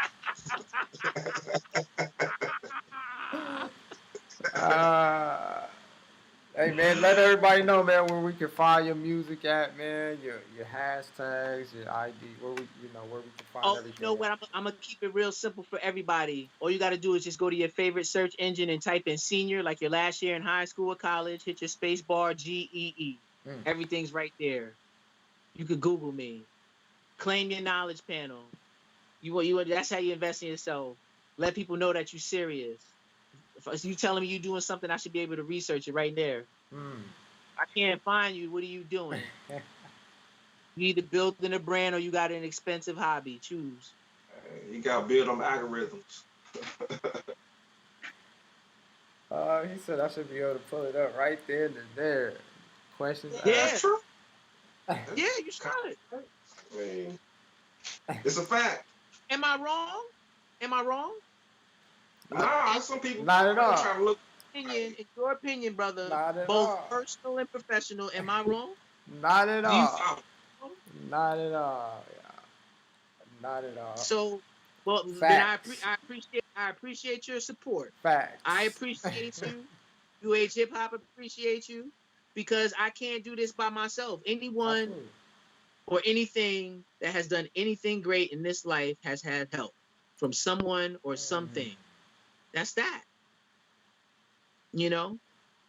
uh, hey man, let everybody know, man, where we can find your music at, man. Your hashtags, your ID, where we can find Oh, you everything know what? I'm gonna keep it real simple for everybody. All you got to do is just go to your favorite search engine and type in senior, like your last year in high school or college. Hit your space bar, GEE. at. Everything's right there. You could Google me. Claim your knowledge panel. You. That's how you invest in yourself. Let people know that you're serious. If you telling me you're doing something, I should be able to research it right there. Mm. I can't find you. What are you doing? You either building a brand or you got an expensive hobby. Choose. You got to build them algorithms. He said I should be able to pull it up right there and there. Questions Yeah, That's true. yeah, That's you kind should. of, I mean, it's a fact. Am I wrong? Am I wrong? Nah, some people Not at they all. try to look. In your opinion, brother, Not at both all. personal and professional, am I wrong? Not at Do you all. feel Oh, wrong? Not at all. Yeah. Not at all. So? Well, then Facts. I appreciate your support. I Facts. appreciate you. UH Hip Hop appreciate you because I can't do this by myself. Anyone Absolutely. or anything that has done anything great in this life has had help from someone or Mm. something. That's that. You know,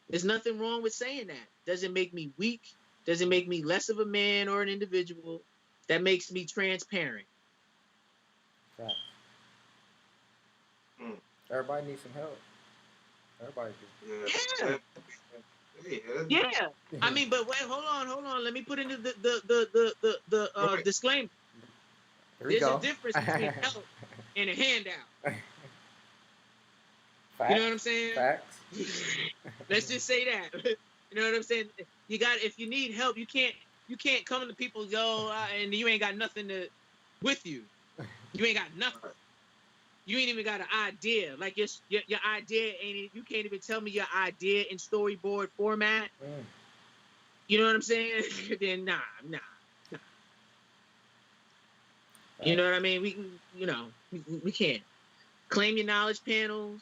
there's nothing wrong with saying that. Doesn't make me weak. Doesn't make me less of a man or an individual. That makes me transparent. Facts. mm, Everybody needs some help. Everybody yeah, Yeah, that, yeah. yeah. do. I mean, but wait, hold on. Let me put in the Go ahead. disclaimer. Here we There's a go. difference between help and a handout. You know what Facts. I'm saying? Facts. Let's just say that. You know what I'm saying? You got, if you need help, you can't come to people, yo, and you ain't got nothing to with you. You ain't got nothing. You ain't even got an idea. Like your idea ain't. You can't even tell me your idea in storyboard format. Mm. You know what I'm saying? Then nah. You Facts. know what I mean? We can, we can't claim your knowledge panels,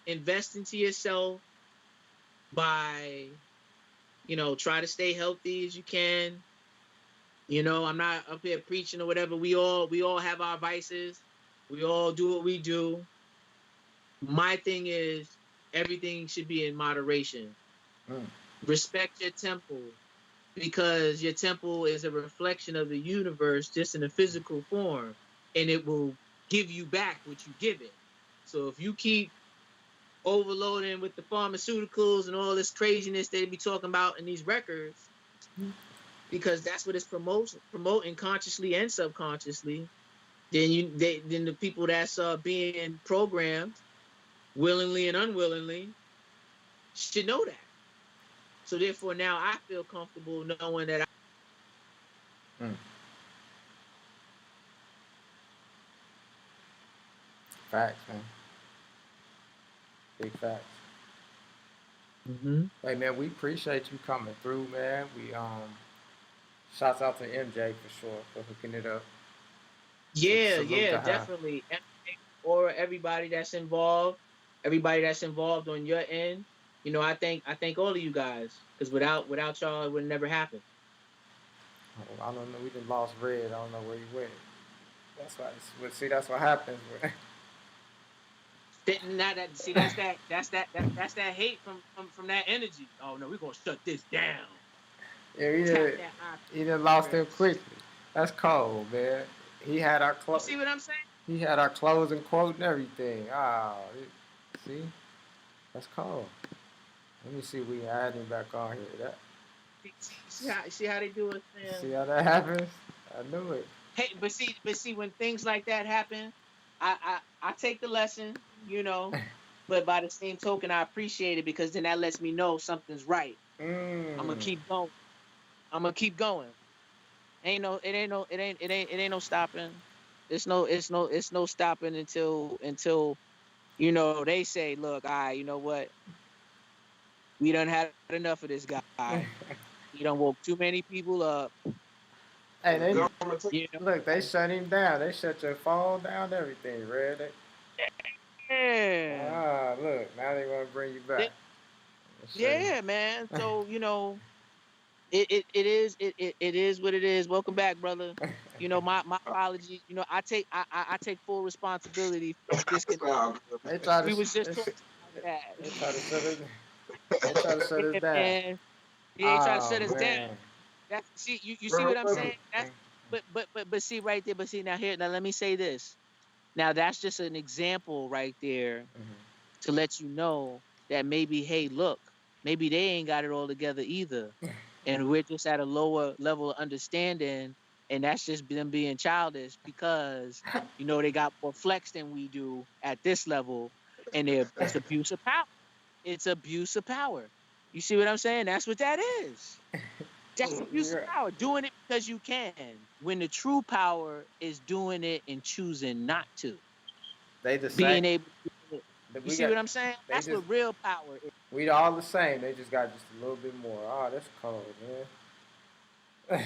invest into yourself by, try to stay healthy as you can. I'm not up here preaching or whatever. We all have our vices. We all do what we do. My thing is everything should be in moderation. Mm. Respect your temple because your temple is a reflection of the universe just in a physical form, and it will give you back what you give it. So if you keep overloading with the pharmaceuticals and all this craziness they be talking about in these records, because that's what it's promoting consciously and subconsciously, then the people that's being programmed willingly and unwillingly should know that. So therefore, now I feel comfortable knowing that. Mm. Facts, man. Big facts. Mm-hmm. Hey man, we appreciate you coming through, man. We shouts out to MJ for sure for hooking it up. Yeah, Salute yeah, to her. definitely. Or everybody that's involved on your end. I thank all of you guys because without y'all, it would never happen. I don't know. We just lost Red. I don't know where he went. That's why. See, that's what happens. Now that see, that's that hate from that energy. Oh no, we're gonna shut this down. Yeah, Tap that eye. he done lost him quickly. That's cold, man. He had our You close. see what I'm saying? He had our closing quote and everything. See, that's cold. Let me see if we can add him back on here. See how they do it, See man. how that happens? I knew it. Hey, but see, when things like that happen, I take the lesson, but by the same token, I appreciate it because then that lets me know something's right. I'm gonna Mm. keep going. I'm gonna keep going. It ain't no stopping. It's no stopping until they say, look, you know what? We done had enough of this guy. He done woke too many people up. Hey, And the they government take You know, look. They shut him down. They shut your phone down. Everything, Red. yeah, Look. Now they want to bring you back. They- yeah, man. So it is what it is. Welcome back, brother. My apologies. I take full responsibility for the disconnect. out. they try to. We was just They, talking about they try to shut that. us. They try to shut us Yeah, down. man. He ain't trying to Oh shut us down. man. That's see you see what I'm Brother, saying? That's but see right there. But see now let me say this. Now that's just an example right there Mhm. to let you know that maybe, hey, look, maybe they ain't got it all together either. And we're just at a lower level of understanding, and that's just them being childish because they got more flex than we do at this level, and it's abuse of power. It's abuse of power. You see what I'm saying? That's what that is. That's abuse of You're, power. Doing it because you can. When the true power is doing it and choosing not to. they the same. Being able to do it. You We see got. what I'm saying? They That's just. what real power is. We all the same. They just got just a little bit more. Oh, that's cold, man.